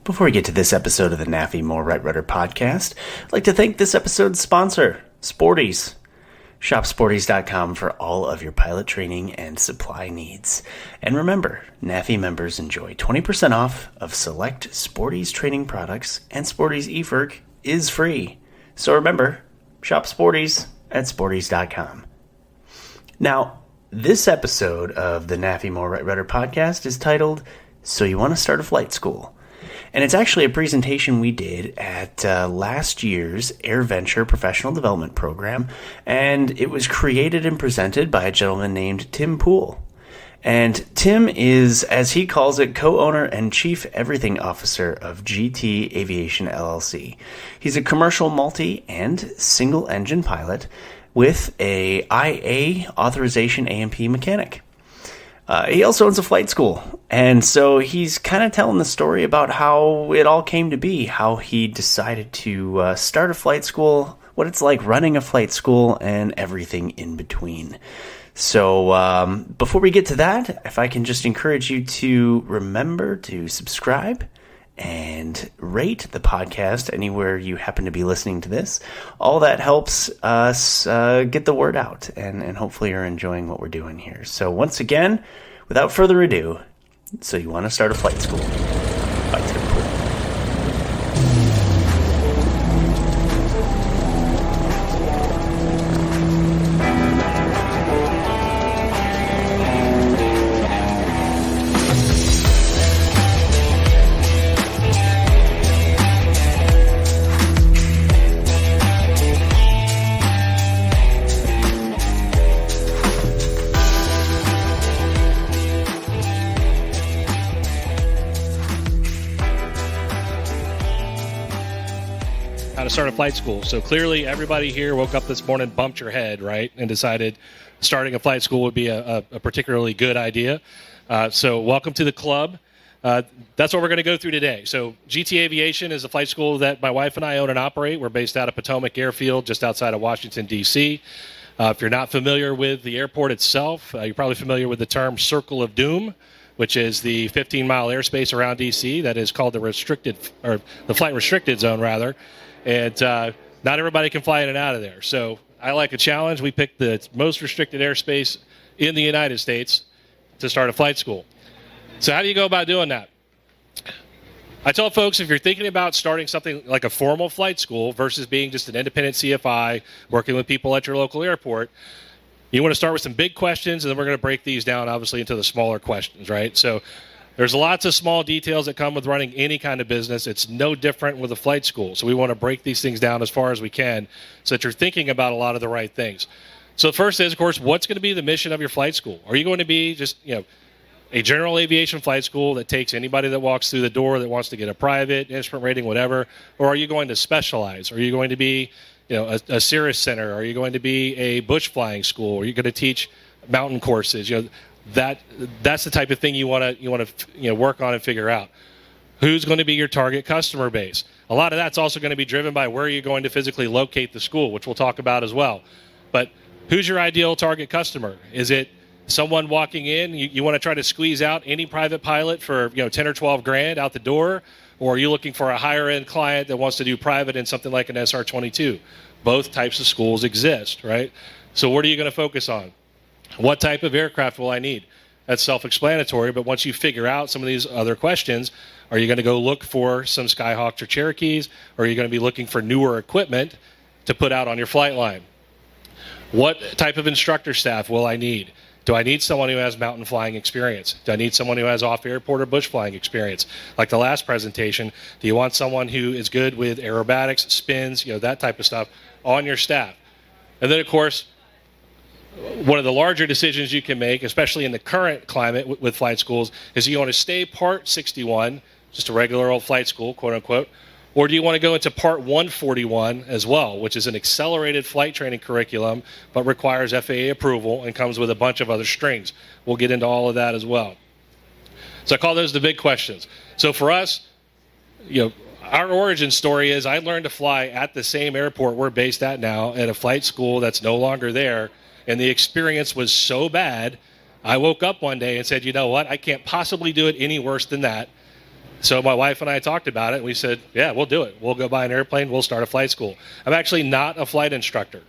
Before we get to this episode of the NAFI More Right Rudder podcast, I'd like to thank this episode's sponsor, Sporties. Shop Sporties.com for all of your pilot training and supply needs. And remember, NAFI members enjoy 20% off of select Sporties training products, and Sporties eFerg is free. So remember, shop Sporties at Sporties.com. Now, this episode of the NAFI More Right Rudder podcast is titled, So You Want to Start a Flight School? And it's actually a presentation we did at last year's AirVenture Professional Development Program, and it was created and presented by a gentleman named Tim Poole. And Tim is, as he calls it, co-owner and chief everything officer of GT Aviation LLC. He's a commercial multi- and single-engine pilot with a IA authorization A&P mechanic. He also owns a flight school, and so he's kind of telling the story about how it all came to be, how he decided to start a flight school, what it's like running a flight school, and everything in between. So before we get to that, if I can just encourage you to remember to subscribe and rate the podcast anywhere you happen to be listening to this. All that helps us get the word out, and hopefully you're enjoying what we're doing here. So once again, without further ado, So You Want to Start a Flight School by Tim Poole. To start a flight school. So clearly everybody here woke up this morning, bumped your head, right, and decided starting a flight school would be a particularly good idea. So welcome to the club. That's what we're going to go through today. So GT Aviation is a flight school that my wife and I own and operate. We're based out of Potomac Airfield, just outside of Washington, D.C. If you're not familiar with the airport itself, you're probably familiar with the term Circle of Doom, which is the 15-mile airspace around D.C. that is called the restricted, or the flight restricted zone, rather. And not everybody can fly in and out of there. So I like a challenge. We picked the most restricted airspace in the United States to start a flight school. So how do you go about doing that? I tell folks, if you're thinking about starting something like a formal flight school versus being just an independent CFI, working with people at your local airport, you want to start with some big questions, and then we're going to break these down, obviously, into the smaller questions, right? So there's lots of small details that come with running any kind of business. It's no different with a flight school. So we want to break these things down as far as we can so that you're thinking about a lot of the right things. So first is, of course, what's going to be the mission of your flight school? Are you going to be just, a general aviation flight school that takes anybody that walks through the door that wants to get a private, instrument rating, whatever? Or are you going to specialize? Are you going to be, a Cirrus Center? Are you going to be a bush flying school? Are you going to teach mountain courses? That's the type of thing you want to work on and figure out. Who's going to be your target customer base? A lot of that's also going to be driven by where you're going to physically locate the school, which we'll talk about as well. But who's your ideal target customer? Is it someone walking in, you want to try to squeeze out any private pilot for 10 or 12 grand out the door? Or are you looking for a higher end client that wants to do private in something like an SR-22? Both types of schools exist, right? So what are you going to focus on? What type of aircraft will I need? That's self-explanatory, but once you figure out some of these other questions, are you going to go look for some Skyhawks or Cherokees, or are you going to be looking for newer equipment to put out on your flight line? What type of instructor staff will I need? Do I need someone who has mountain flying experience? Do I need someone who has off-airport or bush flying experience? Like the last presentation, do you want someone who is good with aerobatics, spins, that type of stuff on your staff? And then, of course, one of the larger decisions you can make, especially in the current climate with flight schools, is you want to stay Part 61, just a regular old flight school, quote unquote, or do you want to go into Part 141 as well, which is an accelerated flight training curriculum, but requires FAA approval and comes with a bunch of other strings. We'll get into all of that as well. So I call those the big questions. So for us, our origin story is I learned to fly at the same airport we're based at now at a flight school that's no longer there. And the experience was so bad, I woke up one day and said, you know what, I can't possibly do it any worse than that. So my wife and I talked about it. And we said, yeah, we'll do it. We'll go buy an airplane. We'll start a flight school. I'm actually not a flight instructor.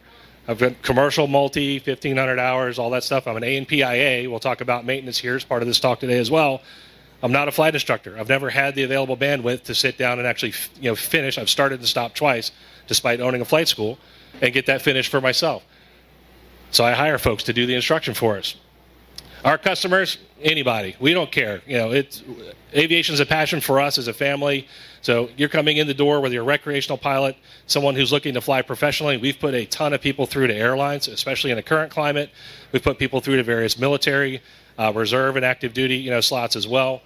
I've got commercial multi, 1,500 hours, all that stuff. I'm an ANPIA. We'll talk about maintenance here as part of this talk today as well. I'm not a flight instructor. I've never had the available bandwidth to sit down and actually finish. I've started and stopped twice, despite owning a flight school, and get that finished for myself. So I hire folks to do the instruction for us. Our customers, anybody. We don't care. Aviation is a passion for us as a family. So you're coming in the door whether you're a recreational pilot, someone who's looking to fly professionally. We've put a ton of people through to airlines, especially in the current climate. We've put people through to various military, reserve, and active duty slots as well.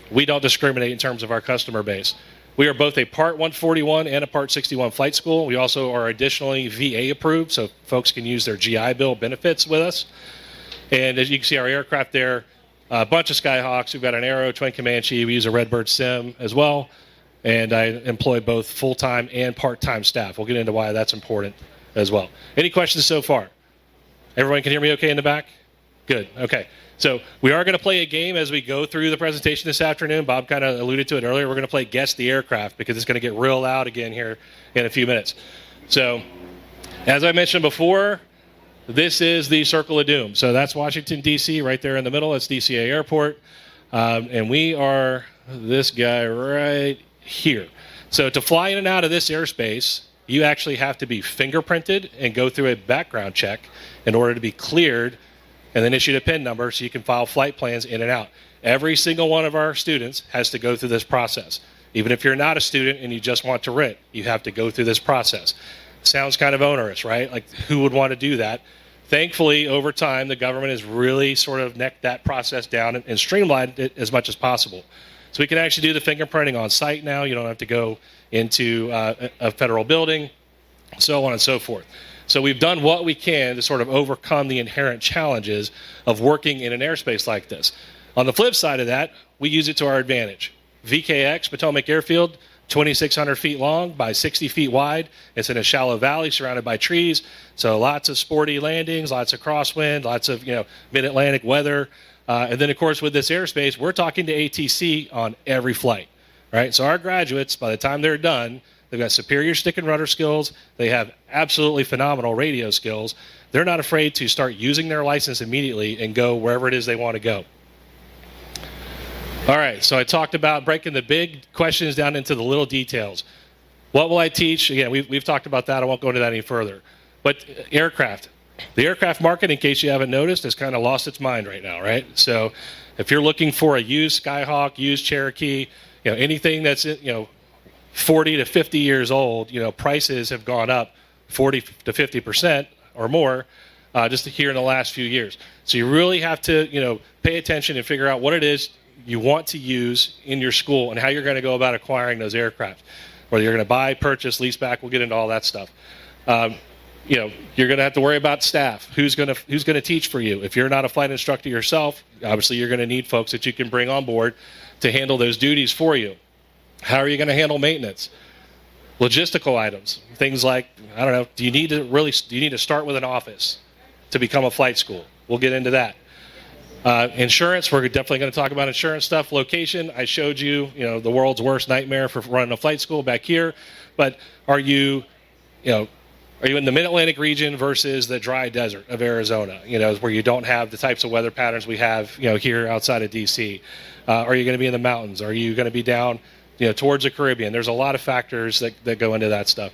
We don't discriminate in terms of our customer base. We are both a Part 141 and a Part 61 flight school. We also are additionally VA approved, so folks can use their GI Bill benefits with us. And as you can see, our aircraft there, a bunch of Skyhawks. We've got an Aero, Twin Comanche. We use a Redbird Sim as well. And I employ both full-time and part-time staff. We'll get into why that's important as well. Any questions so far? Everyone can hear me okay in the back? Good. Okay. So we are going to play a game as we go through the presentation this afternoon. Bob kind of alluded to it earlier. We're going to play Guess the Aircraft because it's going to get real loud again here in a few minutes. So as I mentioned before, this is the Circle of Doom. So that's Washington, D.C., right there in the middle. It's DCA Airport. And we are this guy right here. So to fly in and out of this airspace, you actually have to be fingerprinted and go through a background check in order to be cleared and then issued a PIN number so you can file flight plans in and out. Every single one of our students has to go through this process. Even if you're not a student and you just want to rent, you have to go through this process. Sounds kind of onerous, right? Like, who would want to do that? Thankfully, over time, the government has really sort of necked that process down and streamlined it as much as possible. So we can actually do the fingerprinting on site now. You don't have to go into a federal building, so on and so forth. So we've done what we can to sort of overcome the inherent challenges of working in an airspace like this. On the flip side of that, we use it to our advantage. VKX, Potomac Airfield, 2,600 feet long by 60 feet wide. It's in a shallow valley surrounded by trees. So lots of sporty landings, lots of crosswind, lots of mid-Atlantic weather. And then, of course, with this airspace, we're talking to ATC on every flight, right? So our graduates, by the time they're done, they've got superior stick and rudder skills. They have absolutely phenomenal radio skills. They're not afraid to start using their license immediately and go wherever it is they want to go. All right, so I talked about breaking the big questions down into the little details. What will I teach? Again, we've talked about that. I won't go into that any further. But aircraft. The aircraft market, in case you haven't noticed, has kind of lost its mind right now, right? So if you're looking for a used Skyhawk, used Cherokee, anything that's 40 to 50 years old, prices have gone up 40 to 50% or more just here in the last few years. So you really have to, pay attention and figure out what it is you want to use in your school and how you're going to go about acquiring those aircraft. Whether you're going to buy, purchase, lease back, we'll get into all that stuff. You're going to have to worry about staff. Who's going to teach for you? If you're not a flight instructor yourself, obviously you're going to need folks that you can bring on board to handle those duties for you. How are you going to handle maintenance? Logistical items, things like, I don't know, do you need to start with an office to become a flight school? We'll get into that. Insurance, we're definitely going to talk about insurance stuff. Location, I showed you, the world's worst nightmare for running a flight school back here. But are you in the Mid-Atlantic region versus the dry desert of Arizona, where you don't have the types of weather patterns we have, here outside of D.C.? Are you going to be in the mountains? Are you going to be down, towards the Caribbean? There's a lot of factors that go into that stuff.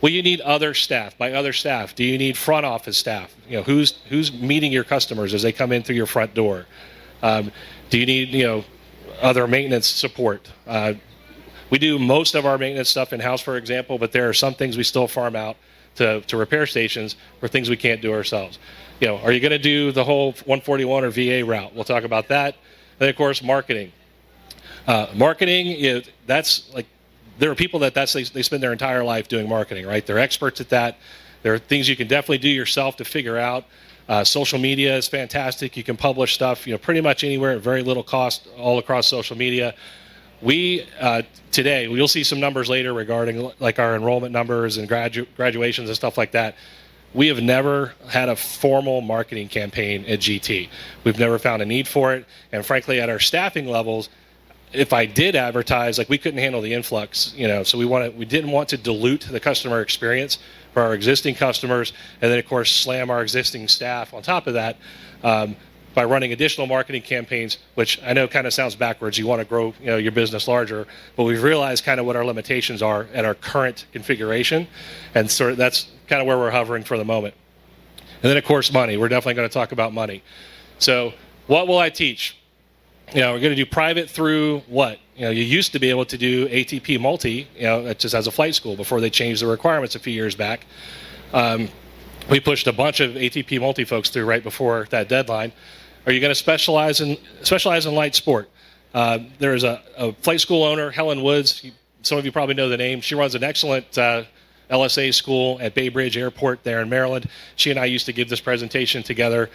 Well, you need other staff. By other staff, do you need front office staff? Who's meeting your customers as they come in through your front door? Do you need, other maintenance support? We do most of our maintenance stuff in-house, for example, but there are some things we still farm out to repair stations for things we can't do ourselves. Are you going to do the whole 141 or VA route? We'll talk about that. And, of course, marketing. Marketing, that's like, there are people they spend their entire life doing marketing, right? They're experts at that. There are things you can definitely do yourself to figure out. Social media is fantastic. You can publish stuff, pretty much anywhere at very little cost all across social media. We, today, you'll see some numbers later regarding like our enrollment numbers and graduations and stuff like that. We have never had a formal marketing campaign at GT. We've never found a need for it. And frankly, at our staffing levels, if I did advertise, like we couldn't handle the influx, so we didn't want to dilute the customer experience for our existing customers, and then of course slam our existing staff on top of that by running additional marketing campaigns, which I know kind of sounds backwards. You want to grow your business larger, but we've realized kind of what our limitations are at our current configuration, and so that's kind of where we're hovering for the moment. And then of course money. We're definitely going to talk about money. So what will I teach? We're going to do private through what? You used to be able to do ATP multi, just as a flight school before they changed the requirements a few years back. We pushed a bunch of ATP multi folks through right before that deadline. Are you going to specialize in light sport? There is a flight school owner, Helen Woods. Some of you probably know the name. She runs an excellent LSA school at Bay Bridge Airport there in Maryland. She and I used to give this presentation together.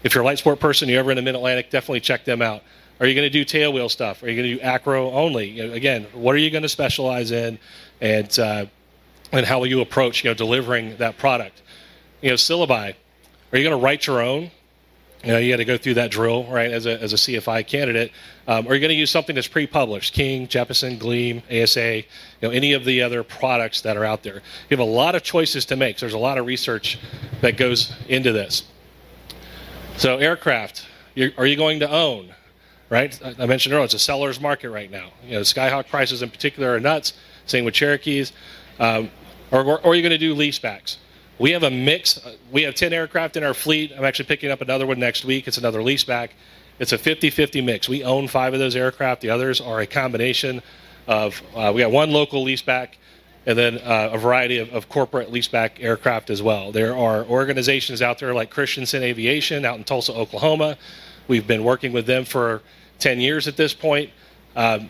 If you're a light sport person, you're ever in the Mid-Atlantic, definitely check them out. Are you going to do tailwheel stuff? Are you going to do acro only? Again, what are you going to specialize in, and how will you approach delivering that product? Syllabi. Are you going to write your own? You got to go through that drill, right, as a CFI candidate. Or are you going to use something that's pre-published? King, Jeppesen, Gleam, ASA, any of the other products that are out there. You have a lot of choices to make. So there's a lot of research that goes into this. So aircraft, are you going to own, right? I mentioned earlier, it's a seller's market right now. Skyhawk prices in particular are nuts. Same with Cherokees. Or are you going to do leasebacks? We have a mix. We have 10 aircraft in our fleet. I'm actually picking up another one next week. It's another leaseback. It's a 50-50 mix. We own 5 of those aircraft. The others are a combination of, we got one local leaseback and then a variety of corporate leaseback aircraft as well. There are organizations out there like Christensen Aviation out in Tulsa, Oklahoma. We've been working with them for 10 years at this point. The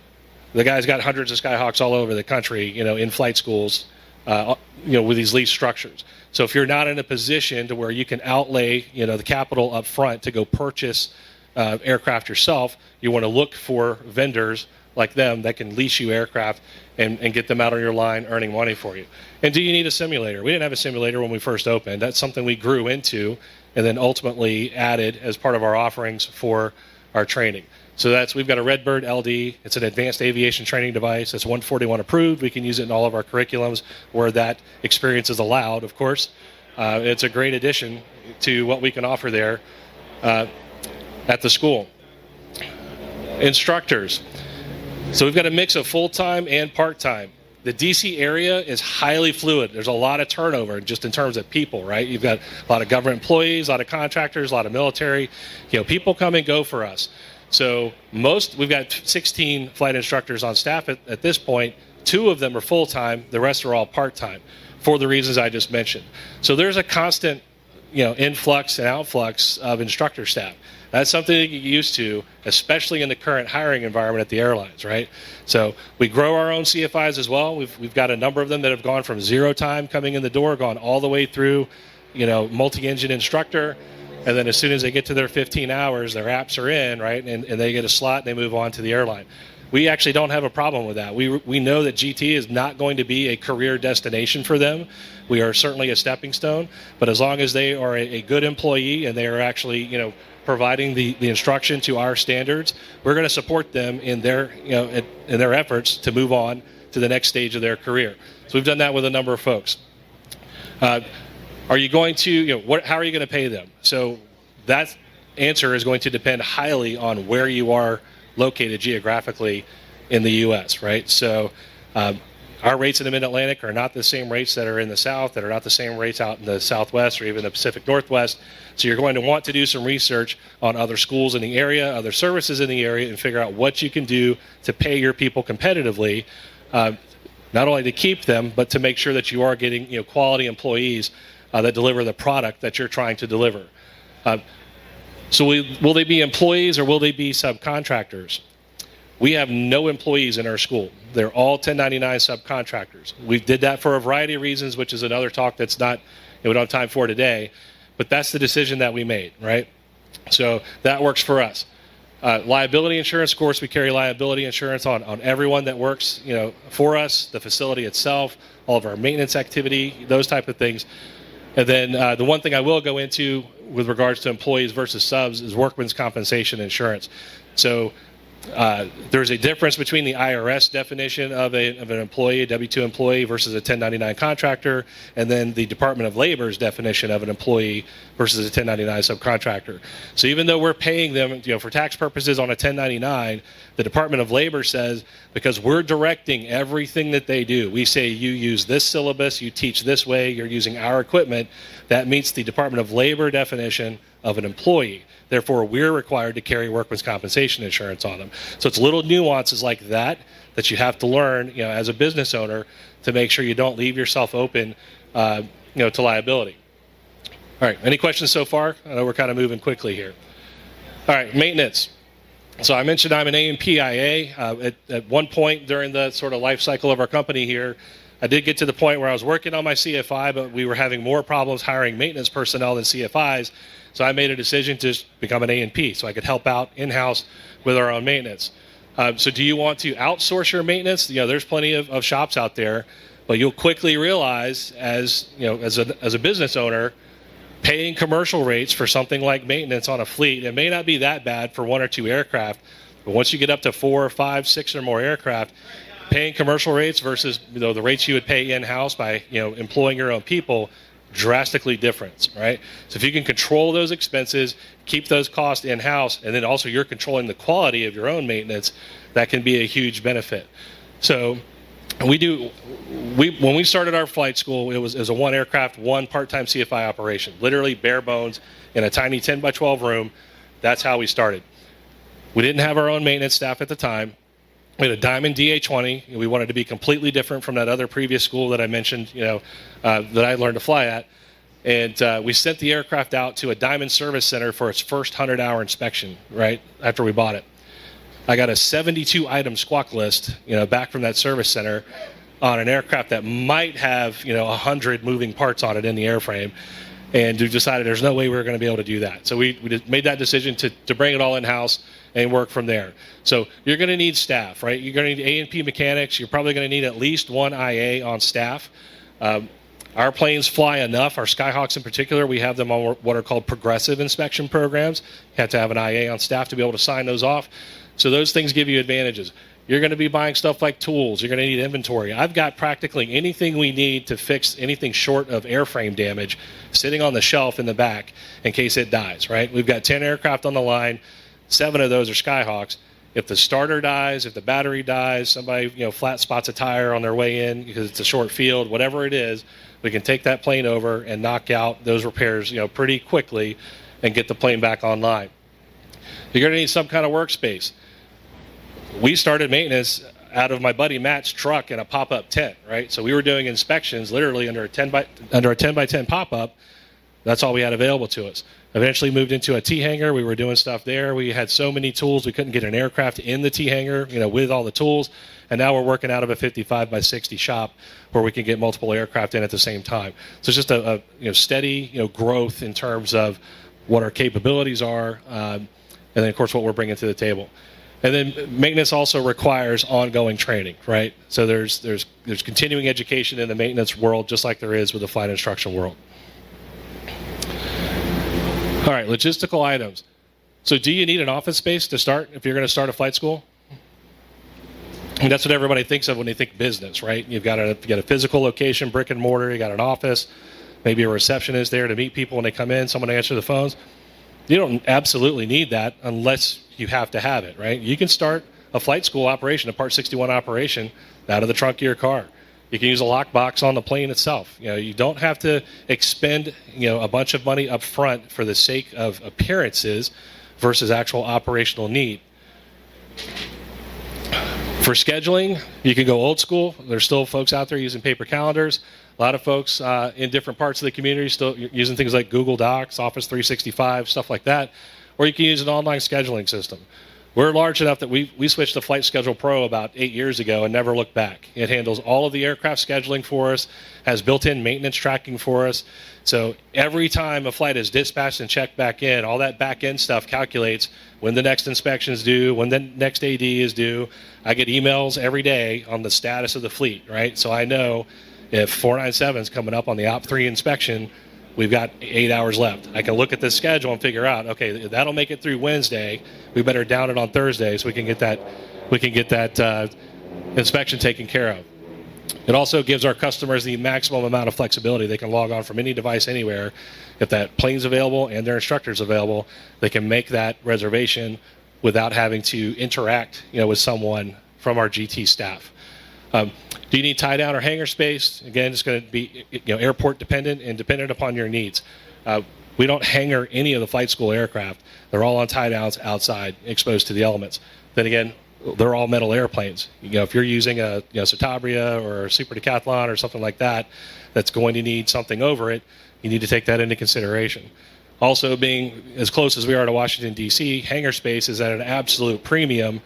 guy's got hundreds of Skyhawks all over the country, in flight schools, with these lease structures. So if you're not in a position to where you can outlay, the capital up front to go purchase aircraft yourself, you want to look for vendors like them that can lease you aircraft and get them out on your line earning money for you. And do you need a simulator? We didn't have a simulator when we first opened. That's something we grew into and then ultimately added as part of our offerings for our training. So we've got a Redbird LD. It's an advanced aviation training device. It's 141 approved. We can use it in all of our curriculums where that experience is allowed, of course. It's a great addition to what we can offer there at the school. Instructors. So we've got a mix of full-time and part-time. The DC area is highly fluid. There's a lot of turnover just in terms of people, right? You've got a lot of government employees, a lot of contractors, a lot of military. People come and go for us. So we've got 16 flight instructors on staff at this point. 2 of them are full-time. The rest are all part-time for the reasons I just mentioned. So there's a constant, influx and outflux of instructor staff. That's something to get used to, especially in the current hiring environment at the airlines, right? So we grow our own CFIs as well. We've got a number of them that have gone from 0 time coming in the door, gone all the way through, multi-engine instructor. And then as soon as they get to their 15 hours, their apps are in, right? And they get a slot and they move on to the airline. We actually don't have a problem with that. We know that GT is not going to be a career destination for them. We are certainly a stepping stone, but as long as they are a good employee and they are actually, providing the instruction to our standards, we're going to support them in their efforts to move on to the next stage of their career. So we've done that with a number of folks. Are you going to, how are you going to pay them? So that answer is going to depend highly on where you are located geographically in the U.S., right? So our rates in the Mid-Atlantic are not the same rates that are in the South, that are not the same rates out in the Southwest or even the Pacific Northwest. So you're going to want to do some research on other schools in the area, other services in the area, and figure out what you can do to pay your people competitively, not only to keep them, but to make sure that you are getting quality employees that deliver the product that you're trying to deliver. So will they be employees or will they be subcontractors? We have no employees in our school. They're all 1099 subcontractors. We did that for a variety of reasons, which is another talk that's not, we don't have time for today, but that's the decision that we made, right? So that works for us. Liability insurance, of course, we carry liability insurance on everyone that works, for us, the facility itself, all of our maintenance activity, those type of things. And then the one thing I will go into with regards to employees versus subs is workman's compensation insurance. So There's a difference between the IRS definition of an employee, a W-2 employee, versus a 1099 contractor, and then the Department of Labor's definition of an employee versus a 1099 subcontractor. So even though we're paying them, for tax purposes on a 1099, the Department of Labor says, because we're directing everything that they do, we say you use this syllabus, you teach this way, you're using our equipment, that meets the Department of Labor definition of an employee. Therefore, we're required to carry workman's compensation insurance on them. So it's little nuances like that that you have to learn, as a business owner, to make sure you don't leave yourself open, to liability. All right. Any questions so far? I know we're kind of moving quickly here. All right. Maintenance. So I mentioned I'm an AMPIA. At one point during the sort of life cycle of our company here, I did get to the point where I was working on my CFI, but we were having more problems hiring maintenance personnel than CFIs. So I made a decision to become an A&P so I could help out in-house with our own maintenance. So do you want to outsource your maintenance? There's plenty of shops out there, but you'll quickly realize as a business owner, paying commercial rates for something like maintenance on a fleet, it may not be that bad for 1 or 2 aircraft, but once you get up to 4, 5, 6 or more aircraft, paying commercial rates versus the rates you would pay in-house by employing your own people, drastically different, right? So if you can control those expenses, keep those costs in-house, and then also you're controlling the quality of your own maintenance, that can be a huge benefit. So when we started our flight school, it was a 1 aircraft, 1 part-time CFI operation, literally bare bones in a tiny 10 by 12 room. That's how we started. We didn't have our own maintenance staff at the time. We had a Diamond DA-20. We wanted to be completely different from that other previous school that I mentioned, that I learned to fly at. And we sent the aircraft out to a Diamond Service Center for its first 100-hour inspection, right, after we bought it. I got a 72-item squawk list, back from that service center on an aircraft that might have, 100 moving parts on it in the airframe. And we decided there's no way we were going to be able to do that. So we made that decision to bring it all in-house and work from there. So you're going to need staff, right? You're going to need A&P mechanics. You're probably going to need at least 1 IA on staff. Our planes fly enough. Our Skyhawks in particular, we have them on what are called progressive inspection programs. You have to have an IA on staff to be able to sign those off. So those things give you advantages. You're going to be buying stuff like tools. You're going to need inventory. I've got practically anything we need to fix anything short of airframe damage sitting on the shelf in the back in case it dies, right? We've got 10 aircraft on the line. 7 of those are Skyhawks. If the starter dies, if the battery dies, somebody flat spots a tire on their way in because it's a short field, whatever it is, we can take that plane over and knock out those repairs pretty quickly and get the plane back online. You're going to need some kind of workspace. We started maintenance out of my buddy Matt's truck in a pop-up tent, right? So we were doing inspections literally under a 10 by 10 pop-up. That's all we had available to us. Eventually moved into a T-hangar. We were doing stuff there. We had so many tools, we couldn't get an aircraft in the T-hangar, with all the tools. And now we're working out of a 55 by 60 shop where we can get multiple aircraft in at the same time. So it's just a steady growth in terms of what our capabilities are, and then of course what we're bringing to the table. And then maintenance also requires ongoing training, right? So there's continuing education in the maintenance world, just like there is with the flight instruction world. All right, logistical items. So do you need an office space to start if you're going to start a flight school? And that's what everybody thinks of when they think business, right? You've got a physical location, brick and mortar, you got an office, maybe a receptionist there to meet people when they come in, someone to answer the phones. You don't absolutely need that unless you have to have it, right? You can start a flight school operation, a Part 61 operation, out of the trunk of your car. You can use a lockbox on the plane itself. You don't have to expend a bunch of money up front for the sake of appearances versus actual operational need. For scheduling, you can go old school. There's still folks out there using paper calendars. A lot of folks in different parts of the community still using things like Google Docs, Office 365, stuff like that. Or you can use an online scheduling system. We're large enough that we switched to Flight Schedule Pro about 8 years ago and never looked back. It handles all of the aircraft scheduling for us, has built-in maintenance tracking for us. So every time a flight is dispatched and checked back in, all that back-end stuff calculates when the next inspection is due, when the next AD is due. I get emails every day on the status of the fleet, right? So I know if 497 is coming up on the OP3 inspection, we've got 8 hours left. I can look at the schedule and figure out, okay, that'll make it through Wednesday. We better down it on Thursday so we can get that inspection taken care of. It also gives our customers the maximum amount of flexibility. They can log on from any device anywhere. If that plane's available and their instructor's available, they can make that reservation without having to interact, with someone from our GT staff. Do you need tie down or hangar space? Again, it's going to be airport dependent and dependent upon your needs. We don't hangar any of the flight school aircraft. They're all on tie downs outside, exposed to the elements. Then again, they're all metal airplanes. If you're using a Citabria or a Super Decathlon or something like that, that's going to need something over it, you need to take that into consideration. Also, being as close as we are to Washington, D.C., hangar space is at an absolute premium,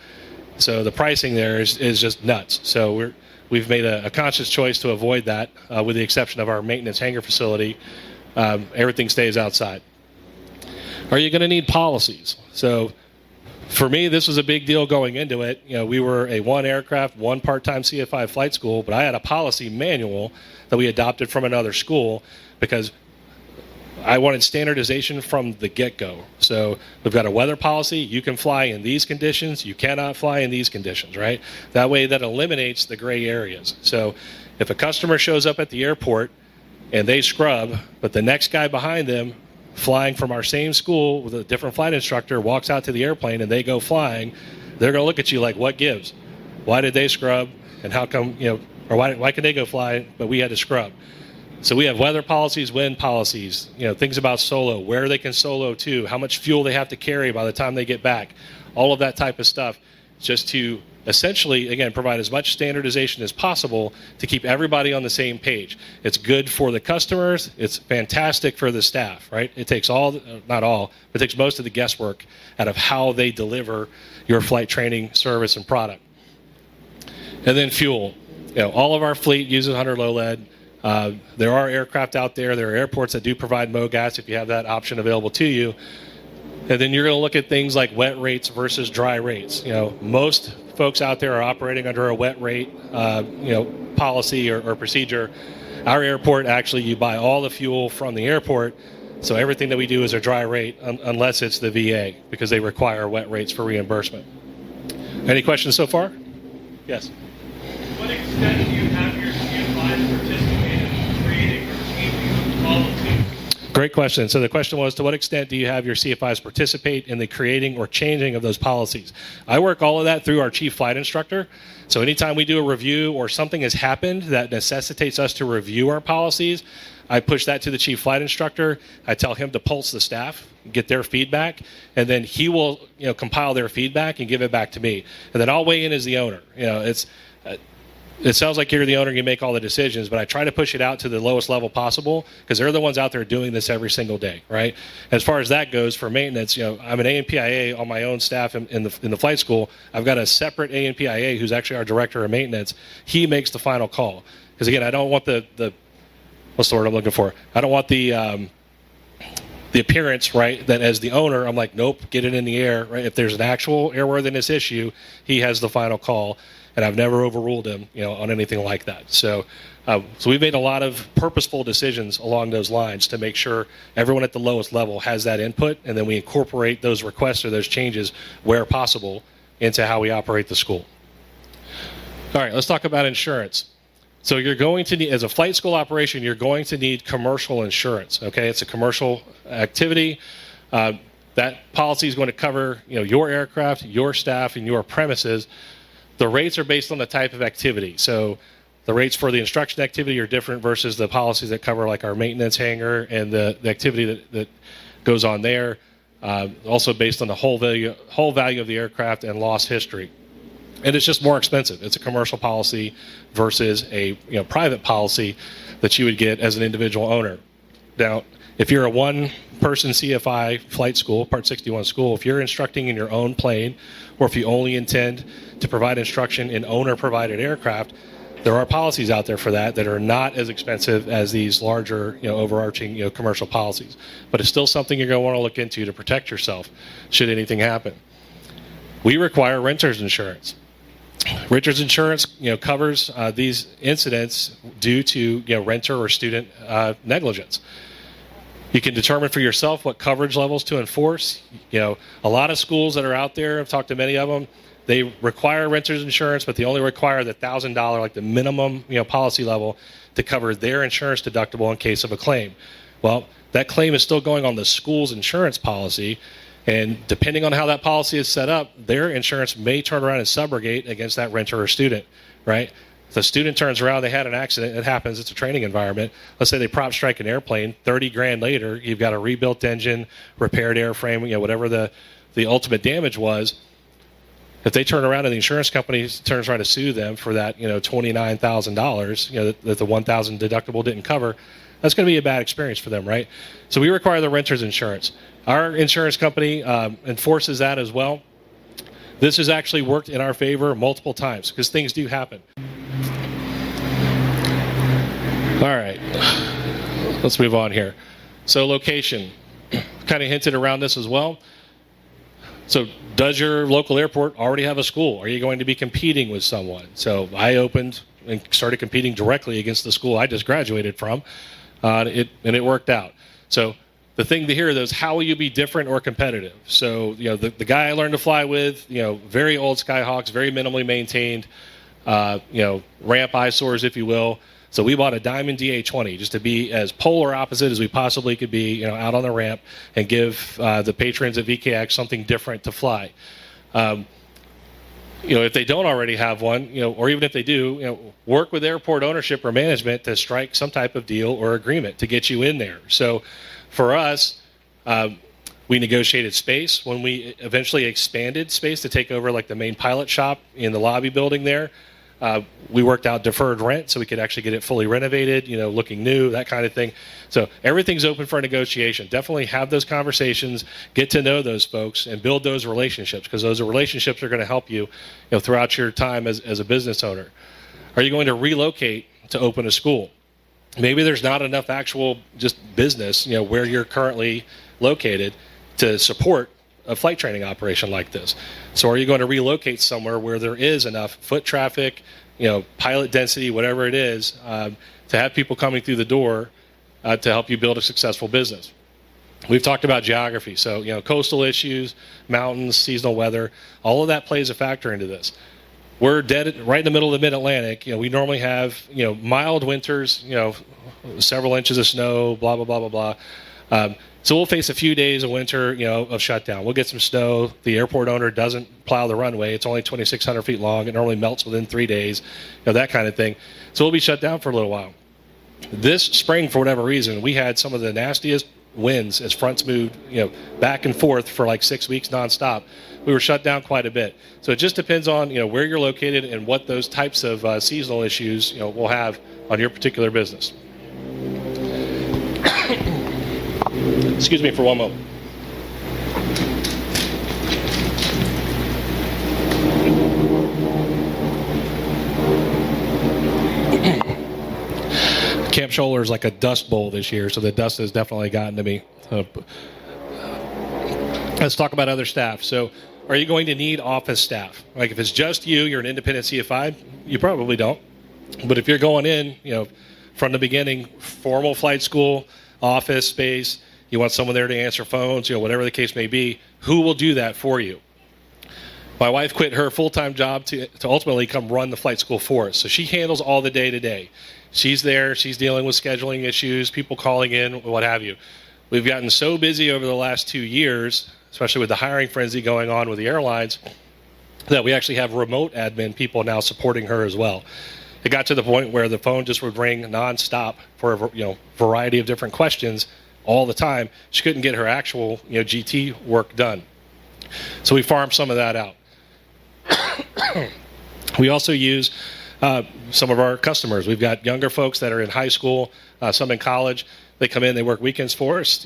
so the pricing there is just nuts. So we've made a conscious choice to avoid that, with the exception of our maintenance hangar facility. Everything stays outside. Are you going to need policies? So for me, this was a big deal going into it. We were a one aircraft, one part-time CFI flight school, but I had a policy manual that we adopted from another school because I wanted standardization from the get-go. So we've got a weather policy. You can fly in these conditions. You cannot fly in these conditions, right? That way that eliminates the gray areas. So if a customer shows up at the airport and they scrub, but the next guy behind them flying from our same school with a different flight instructor walks out to the airplane and they go flying, they're going to look at you like, what gives? Why did they scrub? And how come, or why can they go fly, but we had to scrub? So we have weather policies, wind policies, things about solo, where they can solo to, how much fuel they have to carry by the time they get back, all of that type of stuff, just to essentially, again, provide as much standardization as possible to keep everybody on the same page. It's good for the customers. It's fantastic for the staff, right? It takes not all, but it takes most of the guesswork out of how they deliver your flight training, service, and product. And then fuel. All of our fleet uses 100 low lead. There are aircraft out there. There are airports that do provide MOGAS if you have that option available to you. And then you're going to look at things like wet rates versus dry rates. Most folks out there are operating under a wet rate, policy or procedure. Our airport, actually, you buy all the fuel from the airport, so everything that we do is a dry rate unless it's the VA, because they require wet rates for reimbursement. Any questions so far? Yes. To what extent do you have your CFIs participate in creating or changing policy? Great question. So the question was, to what extent do you have your CFIs participate in the creating or changing of those policies? I work all of that through our chief flight instructor. So anytime we do a review or something has happened that necessitates us to review our policies, I push that to the chief flight instructor. I tell him to pulse the staff, get their feedback, and then he will compile their feedback and give it back to me. And then I'll weigh in as the owner. It sounds like you're the owner and you make all the decisions, but I try to push it out to the lowest level possible because they're the ones out there doing this every single day, right? As far as that goes, for maintenance, I'm an ANPIA on my own staff in the flight school. I've got a separate ANPIA who's actually our director of maintenance. He makes the final call because, again, I don't want the what's the word I'm looking for? I don't want the appearance, right, that as the owner, I'm like, nope, get it in the air, right? If there's an actual airworthiness issue, he has the final call. And I've never overruled him, on anything like that. So we've made a lot of purposeful decisions along those lines to make sure everyone at the lowest level has that input, and then we incorporate those requests or those changes where possible into how we operate the school. All right, let's talk about insurance. So you're going to need, as a flight school operation, you're going to need commercial insurance. Okay, it's a commercial activity. That policy is going to cover, your aircraft, your staff, and your premises. The rates are based on the type of activity. So the rates for the instruction activity are different versus the policies that cover like our maintenance hangar and the activity that goes on there. Also based on the whole value of the aircraft and loss history. And it's just more expensive. It's a commercial policy versus a private policy that you would get as an individual owner. Now, if you're a one-person CFI flight school, Part 61 school, if you're instructing in your own plane, or if you only intend to provide instruction in owner-provided aircraft, there are policies out there for that are not as expensive as these larger, overarching, commercial policies. But it's still something you're going to want to look into to protect yourself should anything happen. We require renter's insurance. Renter's insurance, covers these incidents due to renter or student negligence. You can determine for yourself what coverage levels to enforce. A lot of schools that are out there, I've talked to many of them, they require renter's insurance, but they only require the $1,000, like the minimum, policy level to cover their insurance deductible in case of a claim. Well, that claim is still going on the school's insurance policy, and depending on how that policy is set up, their insurance may turn around and subrogate against that renter or student, right? If the student turns around, they had an accident, it happens, it's a training environment. Let's say they prop strike an airplane, 30 grand later, you've got a rebuilt engine, repaired airframe, whatever the ultimate damage was. If they turn around and the insurance company turns around to sue them for that, $29,000, that the $1,000 deductible didn't cover, that's going to be a bad experience for them, right? So we require the renter's insurance. Our insurance company enforces that as well. This has actually worked in our favor multiple times because things do happen. All right, let's move on here. So location, kind of hinted around this as well. So does your local airport already have a school? Are you going to be competing with someone? So I opened and started competing directly against the school I just graduated from, and it worked out. So the thing to hear though is how will you be different or competitive? So the guy I learned to fly with, very old Skyhawks, very minimally maintained, ramp eyesores, if you will. So we bought a Diamond DA-20 just to be as polar opposite as we possibly could be, out on the ramp and give the patrons at VKX something different to fly. If they don't already have one, or even if they do, work with airport ownership or management to strike some type of deal or agreement to get you in there. So for us, we negotiated space when we eventually expanded space to take over like the main pilot shop in the lobby building there. We worked out deferred rent so we could actually get it fully renovated, looking new, that kind of thing. So everything's open for negotiation. Definitely have those conversations, get to know those folks, and build those relationships because those relationships are going to help you, throughout your time as a business owner. Are you going to relocate to open a school? Maybe there's not enough actual just business, where you're currently located to support a flight training operation like this. So are you going to relocate somewhere where there is enough foot traffic, pilot density, whatever it is, to have people coming through the door to help you build a successful business? We've talked about geography. So, coastal issues, mountains, seasonal weather, all of that plays a factor into this. We're dead right in the middle of the mid-Atlantic. We normally have, mild winters, several inches of snow, blah, blah, blah, blah, blah. So we'll face a few days of winter, of shutdown. We'll get some snow. The airport owner doesn't plow the runway. It's only 2,600 feet long. It normally melts within 3 days, that kind of thing. So we'll be shut down for a little while. This spring, for whatever reason, we had some of the nastiest winds as fronts moved, back and forth for like 6 weeks nonstop. We were shut down quite a bit. So it just depends on, where you're located and what those types of seasonal issues, will have on your particular business. Excuse me for one moment. Camp Scholler is like a dust bowl this year, so the dust has definitely gotten to me. Let's talk about other staff. So are you going to need office staff? Like if it's just you're an independent CFI, you probably don't. But if you're going in, from the beginning, formal flight school, office space, you want someone there to answer phones, whatever the case may be, who will do that for you? My wife quit her full-time job to ultimately come run the flight school for us. So she handles all the day-to-day. She's there. She's dealing with scheduling issues, people calling in, what have you. We've gotten so busy over the last 2 years, especially with the hiring frenzy going on with the airlines, that we actually have remote admin people now supporting her as well. It got to the point where the phone just would ring nonstop for a variety of different questions all the time. She couldn't get her actual GT work done. So we farmed some of that out. We also use some of our customers. We've got younger folks that are in high school, some in college. They come in, they work weekends for us.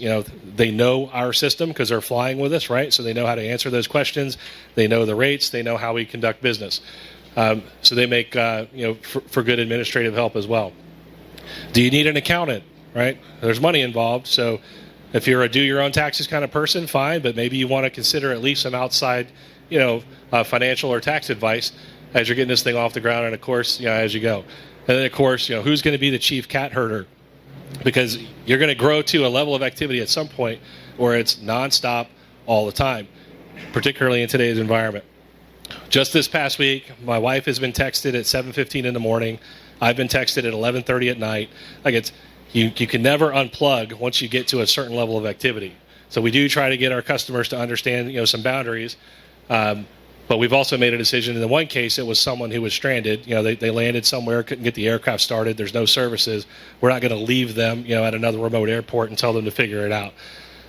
They know our system because they're flying with us, right? So they know how to answer those questions. They know the rates. They know how we conduct business. So they make, for good administrative help as well. Do you need an accountant, right? There's money involved. So if you're a do-your-own-taxes kind of person, fine. But maybe you want to consider at least some outside, financial or tax advice as you're getting this thing off the ground and, of course, as you go. And then, of course, who's going to be the chief cat herder? because you're going to grow to a level of activity at some point where it's nonstop all the time, particularly in today's environment. Just this past week, my wife has been texted at 7:15 in the morning. I've been texted at 11:30 at night. Like you can never unplug once you get to a certain level of activity. So we do try to get our customers to understand, some boundaries. But we've also made a decision. In the one case, it was someone who was stranded. They landed somewhere, couldn't get the aircraft started. There's no services. We're not going to leave them, at another remote airport and tell them to figure it out.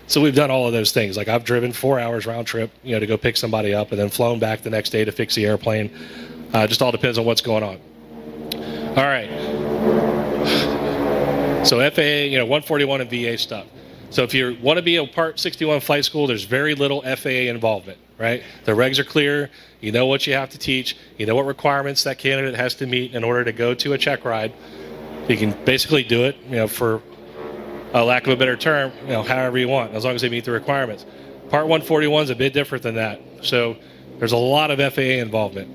So we've done all of those things. Like I've driven 4 hours round trip, to go pick somebody up, and then flown back the next day to fix the airplane. Just all depends on what's going on. All right. So FAA, 141 and VA stuff. So if you want to be a Part 61 flight school, there's very little FAA involvement, right? The regs are clear. You know what you have to teach. You know what requirements that candidate has to meet in order to go to a check ride. You can basically do it, for a lack of a better term, however you want, as long as they meet the requirements. Part 141 is a bit different than that. So there's a lot of FAA involvement.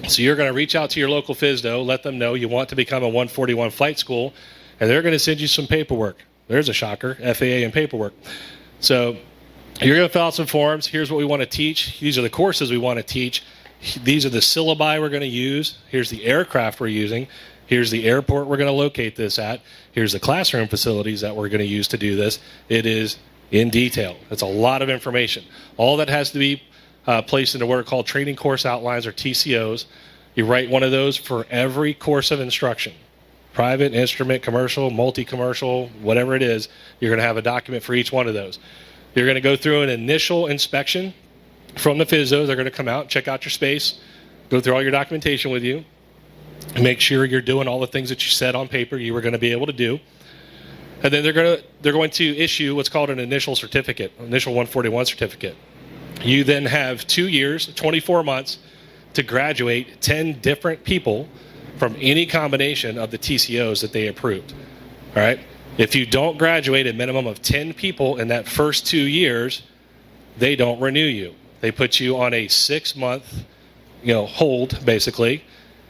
So you're going to reach out to your local FSDO, let them know you want to become a 141 flight school, and they're going to send you some paperwork. There's a shocker, FAA and paperwork. So you're going to fill out some forms. Here's what we want to teach. These are the courses we want to teach. These are the syllabi we're going to use. Here's the aircraft we're using. Here's the airport we're going to locate this at. Here's the classroom facilities that we're going to use to do this. It is in detail. It's a lot of information. All that has to be placed into what are called training course outlines, or TCOs. You write one of those for every course of instruction. Private, instrument, commercial, multi-commercial, whatever it is, you're going to have a document for each one of those. You're going to go through an initial inspection from the FSDO. They're going to come out, check out your space, go through all your documentation with you, make sure you're doing all the things that you said on paper you were going to be able to do. And then they're going to issue what's called an initial certificate, initial 141 certificate. You then have 2 years, 24 months, to graduate 10 different people from any combination of the TCOs that they approved. All right? If you don't graduate a minimum of 10 people in that first 2 years, they don't renew you. They put you on a 6-month, hold, basically.